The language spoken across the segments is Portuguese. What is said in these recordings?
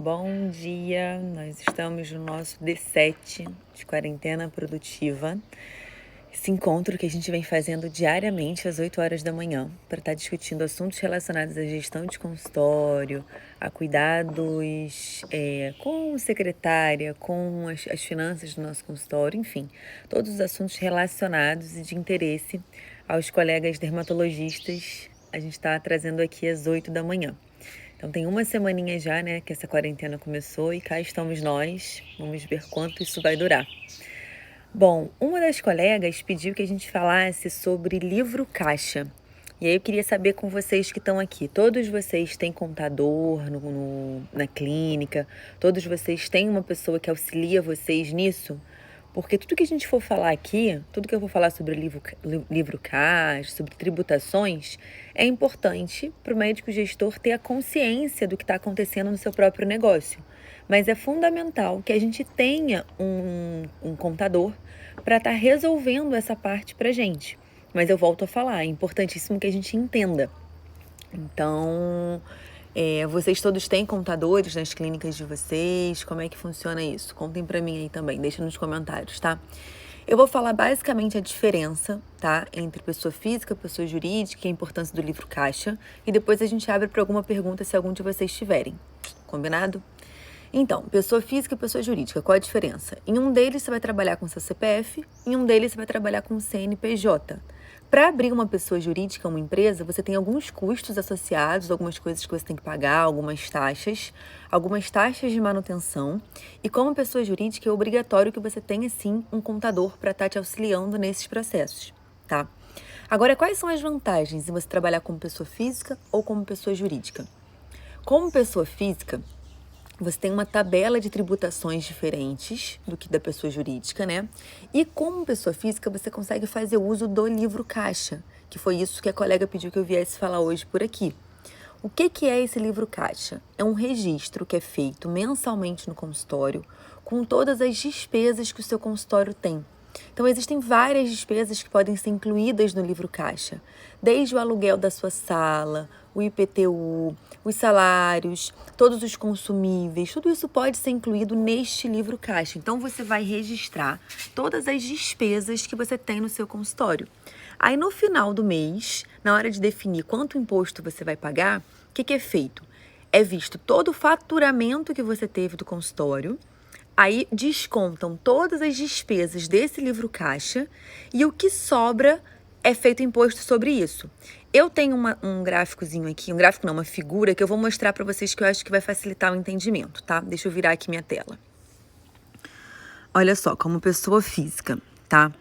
Bom dia, nós estamos no nosso D7 de quarentena produtiva. Esse encontro que a gente vem fazendo diariamente às 8 horas da manhã para estar discutindo assuntos relacionados à gestão de consultório, a cuidados com secretária, com as finanças do nosso consultório, enfim, todos os assuntos relacionados e de interesse aos colegas dermatologistas. A gente está trazendo aqui às 8 da manhã. Então tem uma semaninha já, né, que essa quarentena começou e cá estamos nós. Vamos ver quanto isso vai durar. Bom, uma das colegas pediu que a gente falasse sobre livro caixa. E aí eu queria saber com vocês que estão aqui. Todos vocês têm contador na clínica? Todos vocês têm uma pessoa que auxilia vocês nisso? Porque tudo que a gente for falar aqui, tudo que eu vou falar sobre livro caixa, sobre tributações, é importante para o médico gestor ter a consciência do que está acontecendo no seu próprio negócio. Mas é fundamental que a gente tenha um contador para estar resolvendo essa parte para a gente. Mas eu volto a falar, é importantíssimo que a gente entenda. Então, vocês todos têm contadores nas clínicas de vocês? Como é que funciona isso? Contem pra mim aí também, deixa nos comentários, tá? Eu vou falar basicamente a diferença, tá? Entre pessoa física, pessoa jurídica e a importância do livro caixa. E depois a gente abre para alguma pergunta se algum de vocês tiverem. Combinado? Então, pessoa física e pessoa jurídica, qual a diferença? Em um deles você vai trabalhar com seu CPF, em um deles você vai trabalhar com o CNPJ. Para abrir uma pessoa jurídica, uma empresa, você tem alguns custos associados, algumas coisas que você tem que pagar, algumas taxas de manutenção. E como pessoa jurídica, é obrigatório que você tenha, sim, um contador para estar te auxiliando nesses processos, tá? Agora, quais são as vantagens em você trabalhar como pessoa física ou como pessoa jurídica? Como pessoa física, você tem uma tabela de tributações diferentes do que da pessoa jurídica, né? E como pessoa física, você consegue fazer uso do livro caixa, que foi isso que a colega pediu que eu viesse falar hoje por aqui. O que é esse livro caixa? É um registro que é feito mensalmente no consultório com todas as despesas que o seu consultório tem. Então, existem várias despesas que podem ser incluídas no livro caixa, desde o aluguel da sua sala, o IPTU, os salários, todos os consumíveis, tudo isso pode ser incluído neste livro caixa. Então, você vai registrar todas as despesas que você tem no seu consultório. Aí, no final do mês, na hora de definir quanto imposto você vai pagar, o que é feito? É visto todo o faturamento que você teve do consultório. Aí descontam todas as despesas desse livro caixa e o que sobra é feito imposto sobre isso. Eu tenho um gráficozinho aqui, uma figura que eu vou mostrar para vocês que eu acho que vai facilitar o entendimento, tá? Deixa eu virar aqui minha tela. Olha só, como pessoa física, tá?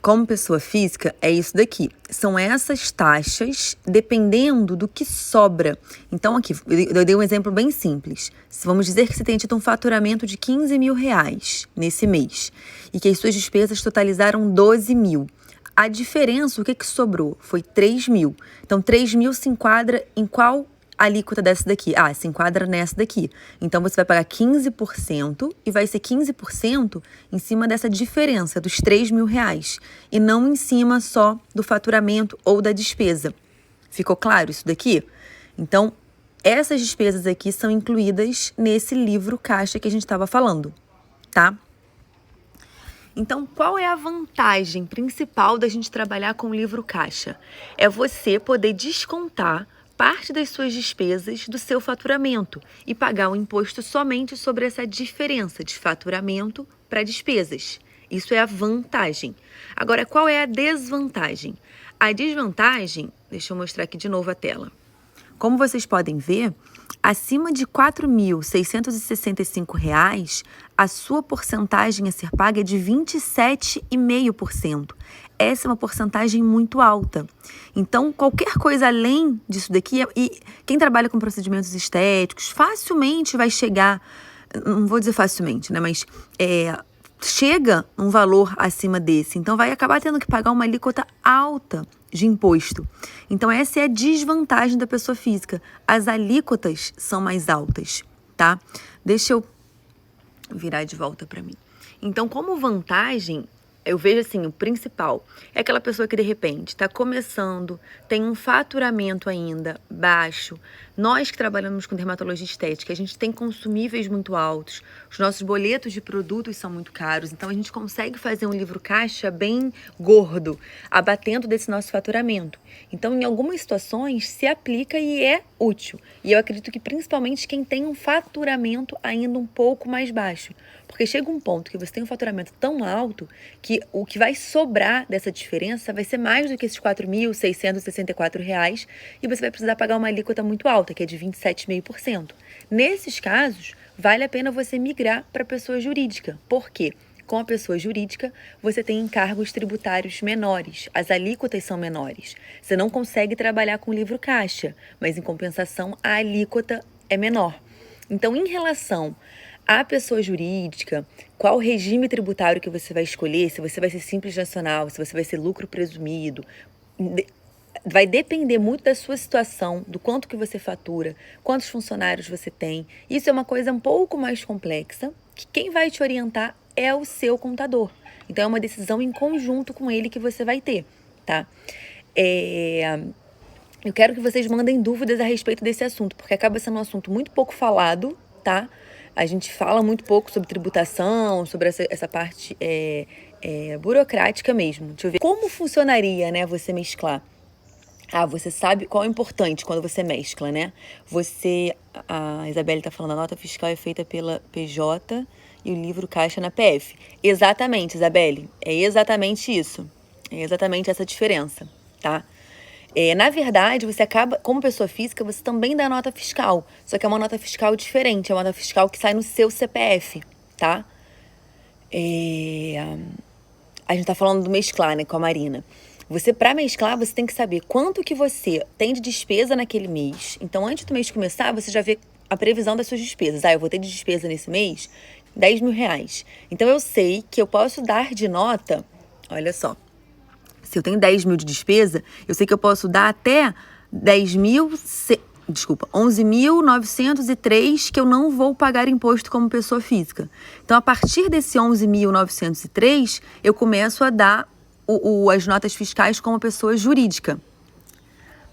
Como pessoa física, é isso daqui. São essas taxas, dependendo do que sobra. Então, aqui, eu dei um exemplo bem simples. Vamos dizer que você tenha tido um faturamento de 15 mil reais nesse mês e que as suas despesas totalizaram 12 mil. A diferença, o que sobrou? Foi 3 mil. Então, 3 mil se enquadra em qual alíquota dessa daqui? Se enquadra nessa daqui. Então, você vai pagar 15% e vai ser 15% em cima dessa diferença dos 3 mil reais e não em cima só do faturamento ou da despesa. Ficou claro isso daqui? Então, essas despesas aqui são incluídas nesse livro caixa que a gente estava falando, tá? Então, qual é a vantagem principal da gente trabalhar com o livro caixa? É você poder descontar parte das suas despesas do seu faturamento e pagar o imposto somente sobre essa diferença de faturamento para despesas. Isso é a vantagem. Agora, qual é a desvantagem? A desvantagem, deixa eu mostrar aqui de novo a tela. Como vocês podem ver, acima de R$ 4.665, a sua porcentagem a ser paga é de 27,5%. Essa é uma porcentagem muito alta. Então, qualquer coisa além disso daqui, e quem trabalha com procedimentos estéticos, facilmente vai chegar, não vou dizer facilmente, né, mas chega um valor acima desse. Então, vai acabar tendo que pagar uma alíquota alta de imposto. Então, essa é a desvantagem da pessoa física. As alíquotas são mais altas, tá? Deixa eu virar de volta para mim. Então, como vantagem, Eu vejo assim, o principal é aquela pessoa que de repente está começando, tem um faturamento ainda baixo. Nós que trabalhamos com dermatologia estética, a gente tem consumíveis muito altos, os nossos boletos de produtos são muito caros, então a gente consegue fazer um livro caixa bem gordo, abatendo desse nosso faturamento. Então, em algumas situações, se aplica e é útil. E eu acredito que principalmente quem tem um faturamento ainda um pouco mais baixo. Porque chega um ponto que você tem um faturamento tão alto que o que vai sobrar dessa diferença vai ser mais do que esses R$ 4.664 e você vai precisar pagar uma alíquota muito alta, que é de 27,5%. Nesses casos, vale a pena você migrar para pessoa jurídica. Por quê? Com a pessoa jurídica, você tem encargos tributários menores, as alíquotas são menores. Você não consegue trabalhar com livro caixa, mas em compensação a alíquota é menor. Então, em relação à pessoa jurídica, qual regime tributário que você vai escolher, se você vai ser simples nacional, se você vai ser lucro presumido, vai depender muito da sua situação, do quanto que você fatura, quantos funcionários você tem. Isso é uma coisa um pouco mais complexa, que quem vai te orientar é o seu contador. Então, é uma decisão em conjunto com ele que você vai ter, tá? Eu quero que vocês mandem dúvidas a respeito desse assunto, porque acaba sendo um assunto muito pouco falado, tá? A gente fala muito pouco sobre tributação, sobre essa parte burocrática mesmo. Deixa eu ver. Como funcionaria, né, você mesclar? Você sabe qual é o importante quando você mescla, né? A Isabelle tá falando, a nota fiscal é feita pela PJ e o livro caixa na PF. Exatamente, Isabelle. É exatamente isso. É exatamente essa diferença, tá? Na verdade, você acaba, como pessoa física, você também dá nota fiscal. Só que é uma nota fiscal diferente, é uma nota fiscal que sai no seu CPF, tá? A gente tá falando do mesclar, né, com a Marina. Para mesclar, você tem que saber quanto que você tem de despesa naquele mês. Então, antes do mês começar, você já vê a previsão das suas despesas. Eu vou ter de despesa nesse mês R$ 10.000. Então, eu sei que eu posso dar de nota, olha só. Se eu tenho 10 mil de despesa, eu sei que eu posso dar até 11.903 que eu não vou pagar imposto como pessoa física. Então, a partir desse 11.903, eu começo a dar as notas fiscais como pessoa jurídica.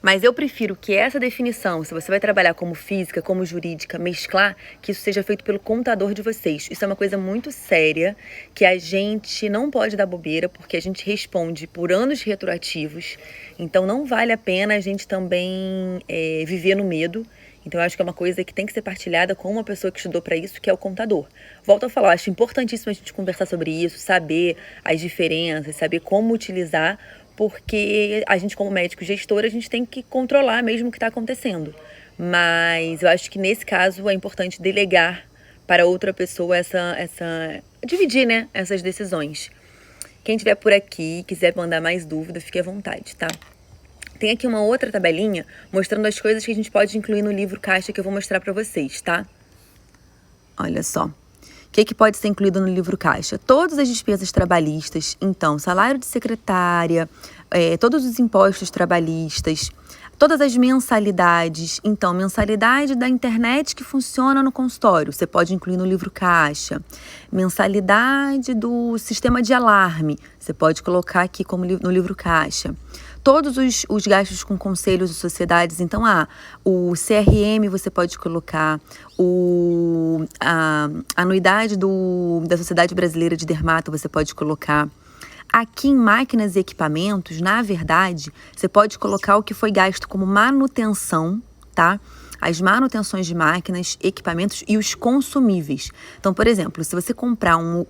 Mas eu prefiro que essa definição, se você vai trabalhar como física, como jurídica, mesclar, que isso seja feito pelo contador de vocês. Isso é uma coisa muito séria, que a gente não pode dar bobeira, porque a gente responde por anos retroativos. Então, não vale a pena a gente também viver no medo. Então, eu acho que é uma coisa que tem que ser partilhada com uma pessoa que estudou para isso, que é o contador. Volto a falar, acho importantíssimo a gente conversar sobre isso, saber as diferenças, saber como utilizar, porque a gente, como médico gestor, a gente tem que controlar mesmo o que está acontecendo. Mas eu acho que nesse caso é importante delegar para outra pessoa dividir, né, essas decisões. Quem estiver por aqui e quiser mandar mais dúvida, fique à vontade, tá? Tem aqui uma outra tabelinha mostrando as coisas que a gente pode incluir no livro caixa que eu vou mostrar para vocês, tá? Olha só. O que pode ser incluído no livro caixa? Todas as despesas trabalhistas, então, salário de secretária, todos os impostos trabalhistas, todas as mensalidades. Então, mensalidade da internet que funciona no consultório, você pode incluir no livro caixa. Mensalidade do sistema de alarme, você pode colocar aqui como no livro caixa. Todos os gastos com conselhos e sociedades, então, o CRM você pode colocar, a anuidade da Sociedade Brasileira de Dermato você pode colocar. Aqui em máquinas e equipamentos, na verdade, você pode colocar o que foi gasto como manutenção, tá? As manutenções de máquinas, equipamentos e os consumíveis. Então, por exemplo, se você comprar um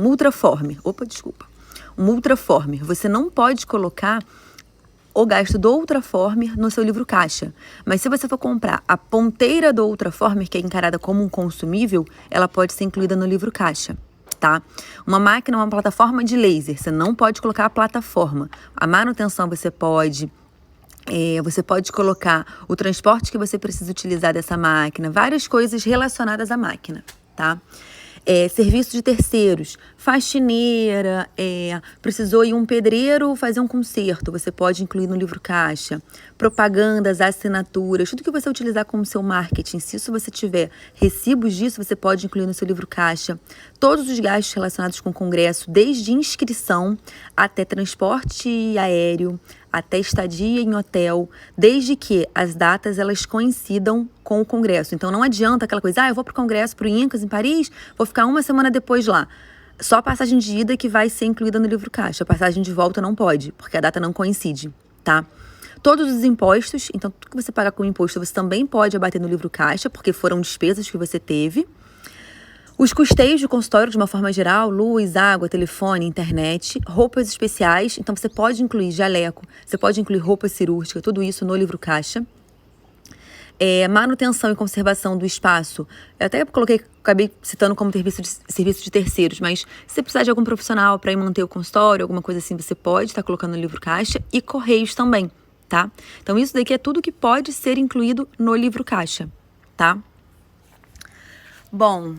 Ultraformer, você não pode colocar o gasto do Ultraformer no seu livro caixa. Mas se você for comprar a ponteira do Ultraformer, que é encarada como um consumível, ela pode ser incluída no livro caixa, tá? Uma máquina, uma plataforma de laser, você não pode colocar a plataforma. A manutenção você pode colocar o transporte que você precisa utilizar dessa máquina, várias coisas relacionadas à máquina, tá? Serviço de terceiros, faxineira, precisou ir um pedreiro fazer um conserto, você pode incluir no livro caixa. Propagandas, assinaturas, tudo que você utilizar como seu marketing, se isso você tiver recibos disso, você pode incluir no seu livro caixa. Todos os gastos relacionados com o congresso, desde inscrição até transporte aéreo, até estadia em hotel, desde que as datas elas coincidam com o congresso. Então não adianta aquela coisa, eu vou para o congresso, para o INCAS em Paris, vou ficar uma semana depois lá. Só a passagem de ida que vai ser incluída no livro caixa. A passagem de volta não pode, porque a data não coincide, tá? Todos os impostos, então tudo que você pagar com imposto, você também pode abater no livro caixa, porque foram despesas que você teve. Os custeios de consultório, de uma forma geral, luz, água, telefone, internet, roupas especiais, então você pode incluir jaleco, você pode incluir roupa cirúrgica, tudo isso no livro caixa. Manutenção e conservação do espaço, eu até acabei citando como serviço de terceiros, mas se você precisar de algum profissional para ir manter o consultório, alguma coisa assim, você pode estar colocando no livro caixa, e correios também, tá? Então isso daqui é tudo que pode ser incluído no livro caixa, tá? Bom,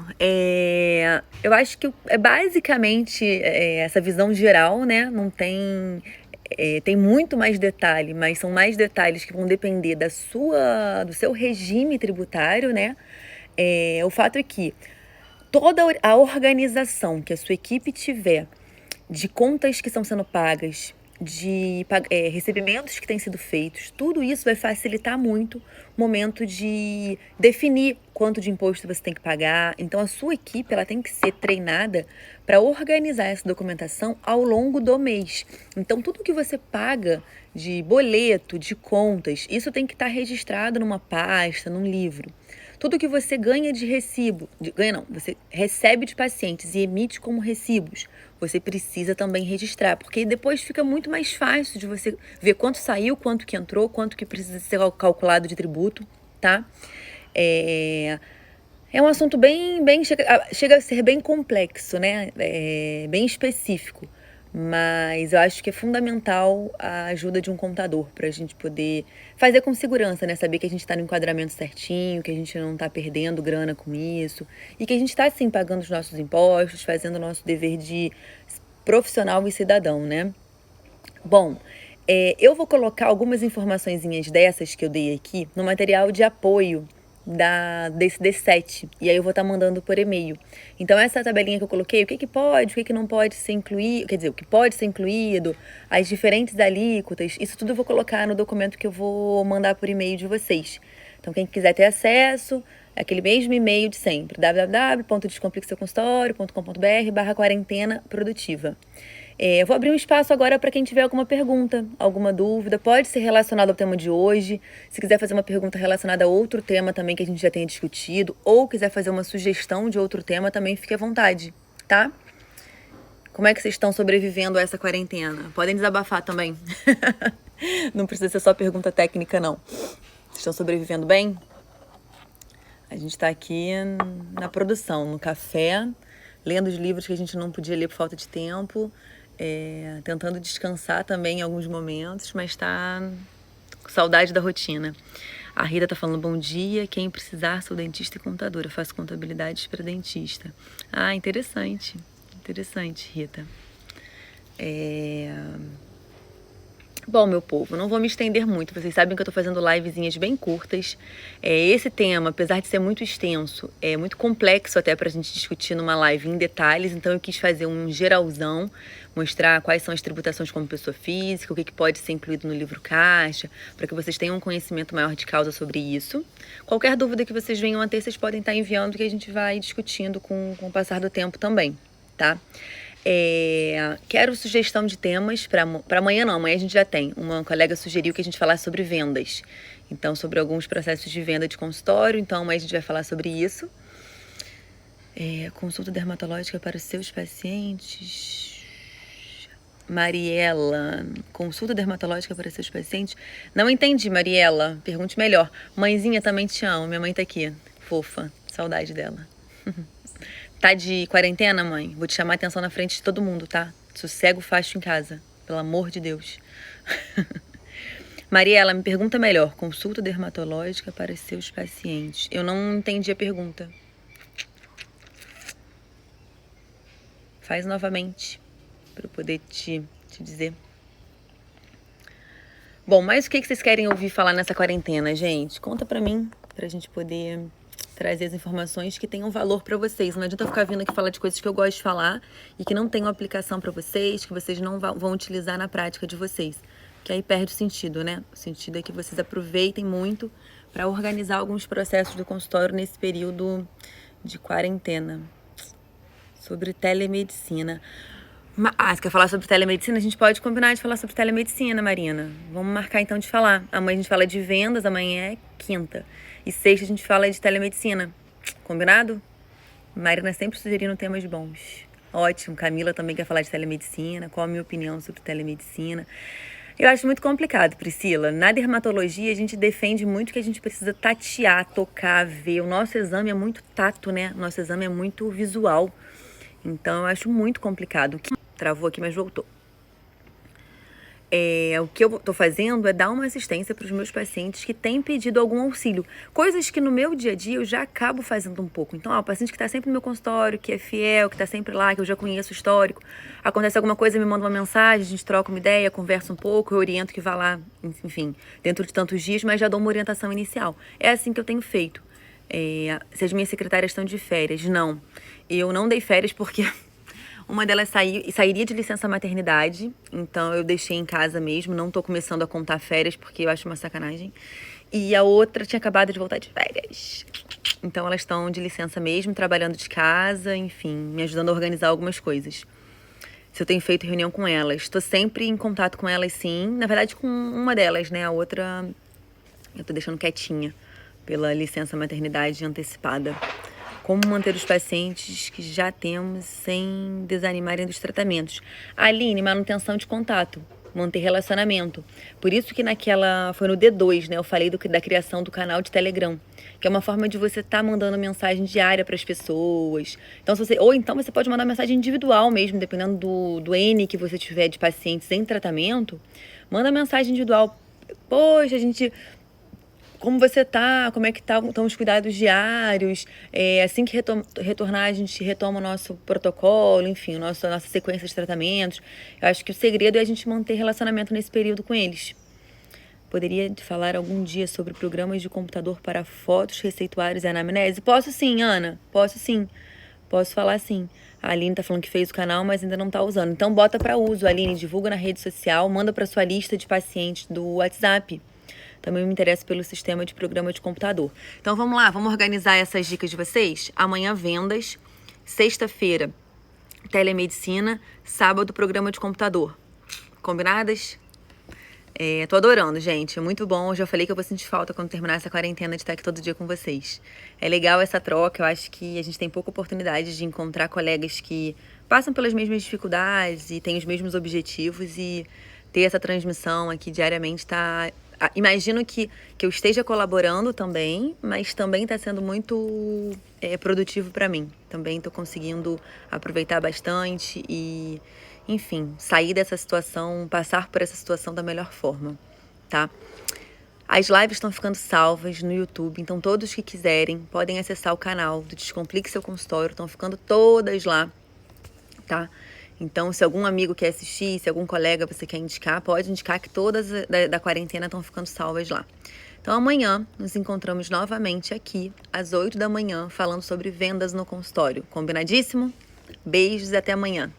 eu acho que é basicamente essa visão geral, né? Não tem... tem muito mais detalhe, mas são mais detalhes que vão depender do seu regime tributário, né? O fato é que toda a organização que a sua equipe tiver de contas que estão sendo pagas, de recebimentos que têm sido feitos, tudo isso vai facilitar muito o momento de definir quanto de imposto você tem que pagar. Então, a sua equipe ela tem que ser treinada para organizar essa documentação ao longo do mês. Então, tudo que você paga de boleto, de contas, isso tem que estar registrado numa pasta, num livro. Tudo que você ganha de recibo, você recebe de pacientes e emite como recibos, você precisa também registrar, porque depois fica muito mais fácil de você ver quanto saiu, quanto que entrou, quanto que precisa ser calculado de tributo, tá? É um assunto chega a ser bem complexo, né? Bem específico. Mas eu acho que é fundamental a ajuda de um contador para a gente poder fazer com segurança, né? Saber que a gente está no enquadramento certinho, que a gente não está perdendo grana com isso e que a gente está, sim, pagando os nossos impostos, fazendo o nosso dever de profissional e cidadão, né? Bom, eu vou colocar algumas informaçõezinhas dessas que eu dei aqui no material de apoio desse D7, e aí eu vou estar mandando por e-mail. Então essa tabelinha que eu coloquei, o que pode, o que não pode ser incluído, quer dizer, o que pode ser incluído, as diferentes alíquotas, isso tudo eu vou colocar no documento que eu vou mandar por e-mail de vocês. Então quem quiser ter acesso, é aquele mesmo e-mail de sempre, www.descompliqueseuconsultório.com.br/quarentena produtiva. Eu vou abrir um espaço agora para quem tiver alguma pergunta, alguma dúvida. Pode ser relacionado ao tema de hoje. Se quiser fazer uma pergunta relacionada a outro tema também que a gente já tenha discutido, ou quiser fazer uma sugestão de outro tema, também fique à vontade, tá? Como é que vocês estão sobrevivendo a essa quarentena? Podem desabafar também. Não precisa ser só pergunta técnica, não. Vocês estão sobrevivendo bem? A gente está aqui na produção, no café, lendo os livros que a gente não podia ler por falta de tempo, tentando descansar também em alguns momentos, mas tá com saudade da rotina. A Rita tá falando, bom dia, quem precisar sou dentista e contadora, faço contabilidades para dentista. Ah, interessante, Rita. Bom, meu povo, não vou me estender muito, vocês sabem que eu tô fazendo livezinhas bem curtas. Esse tema, apesar de ser muito extenso, é muito complexo até pra gente discutir numa live em detalhes, então eu quis fazer um geralzão, mostrar quais são as tributações como pessoa física, o que pode ser incluído no livro caixa, para que vocês tenham um conhecimento maior de causa sobre isso. Qualquer dúvida que vocês venham a ter, vocês podem estar enviando, que a gente vai discutindo com o passar do tempo também, tá? Quero sugestão de temas para amanhã. Não, amanhã a gente já tem. Uma colega sugeriu que a gente falasse sobre vendas. Então, sobre alguns processos de venda de consultório. Então, amanhã a gente vai falar sobre isso. Consulta dermatológica para os seus pacientes. Mariela, consulta dermatológica para seus pacientes. Não entendi, Mariela. Pergunte melhor. Mãezinha, também te amo. Minha mãe tá aqui. Fofa. Saudade dela. Tá de quarentena, mãe? Vou te chamar a atenção na frente de todo mundo, tá? Sossego facho em casa. Pelo amor de Deus. Mariela, me pergunta melhor. Consulta dermatológica para seus pacientes. Eu não entendi a pergunta. Faz novamente, para eu poder te dizer. Bom, mas o que vocês querem ouvir falar nessa quarentena, gente? Conta pra mim, pra gente poder trazer as informações que tenham valor pra vocês. Não adianta eu ficar vindo aqui falar de coisas que eu gosto de falar e que não tenham aplicação pra vocês, que vocês não vão utilizar na prática de vocês. Que aí perde o sentido, né? O sentido é que vocês aproveitem muito pra organizar alguns processos do consultório nesse período de quarentena. Sobre telemedicina. Você quer falar sobre telemedicina? A gente pode combinar de falar sobre telemedicina, Marina. Vamos marcar então de falar. Amanhã a gente fala de vendas, amanhã é quinta. E sexta a gente fala de telemedicina. Combinado? Marina sempre sugerindo temas bons. Ótimo. Camila também quer falar de telemedicina. Qual a minha opinião sobre telemedicina? Eu acho muito complicado, Priscila. Na dermatologia a gente defende muito que a gente precisa tatear, tocar, ver. O nosso exame é muito tato, né? O nosso exame é muito visual. Então eu acho muito complicado. Travou aqui, mas voltou. O que eu tô fazendo é dar uma assistência para os meus pacientes que têm pedido algum auxílio. Coisas que no meu dia a dia eu já acabo fazendo um pouco. Então, o paciente que está sempre no meu consultório, que é fiel, que está sempre lá, que eu já conheço o histórico. Acontece alguma coisa, me manda uma mensagem, a gente troca uma ideia, conversa um pouco, eu oriento que vá lá, enfim, dentro de tantos dias, mas já dou uma orientação inicial. É assim que eu tenho feito. Se as minhas secretárias estão de férias, não. Eu não dei férias porque uma delas sairia de licença maternidade, então eu deixei em casa mesmo, não tô começando a contar férias porque eu acho uma sacanagem. E a outra tinha acabado de voltar de férias. Então elas estão de licença mesmo, trabalhando de casa, enfim, me ajudando a organizar algumas coisas. Se eu tenho feito reunião com elas. Estou sempre em contato com elas, sim. Na verdade, com uma delas, né? A outra eu tô deixando quietinha pela licença maternidade antecipada. Como manter os pacientes que já temos sem desanimarem dos tratamentos. Aline, manutenção de contato, manter relacionamento. Por isso que foi no D2, né? Eu falei da criação do canal de Telegram, que é uma forma de você estar mandando mensagem diária para as pessoas. Então, ou então você pode mandar mensagem individual mesmo, dependendo do N que você tiver de pacientes em tratamento. Manda mensagem individual. Poxa, como você tá? Como é que estão os cuidados diários? Assim que retornar, a gente retoma o nosso protocolo, enfim, a nossa sequência de tratamentos. Eu acho que o segredo é a gente manter relacionamento nesse período com eles. Poderia falar algum dia sobre programas de computador para fotos, receituários e anamnese? Posso sim, Ana. Posso sim. Posso falar sim. A Aline tá falando que fez o canal, mas ainda não tá usando. Então bota para uso, Aline. Divulga na rede social, manda para sua lista de pacientes do WhatsApp. Também me interessa pelo sistema de programa de computador. Então vamos lá, vamos organizar essas dicas de vocês? Amanhã vendas, sexta-feira telemedicina, sábado programa de computador. Combinadas? Tô adorando, gente. É muito bom. Eu já falei que eu vou sentir falta quando terminar essa quarentena de estar aqui todo dia com vocês. É legal essa troca. Eu acho que a gente tem pouca oportunidade de encontrar colegas que passam pelas mesmas dificuldades e têm os mesmos objetivos, e ter essa transmissão aqui diariamente imagino que eu esteja colaborando também, mas também está sendo muito produtivo para mim. Também estou conseguindo aproveitar bastante e, enfim, sair dessa situação, passar por essa situação da melhor forma, tá? As lives estão ficando salvas no YouTube, então todos que quiserem podem acessar o canal do Descomplique Seu Consultório, estão ficando todas lá, tá? Então, se algum amigo quer assistir, se algum colega você quer indicar, pode indicar, que todas da quarentena estão ficando salvas lá. Então, amanhã nos encontramos novamente aqui, às 8 da manhã, falando sobre vendas no consultório. Combinadíssimo? Beijos e até amanhã.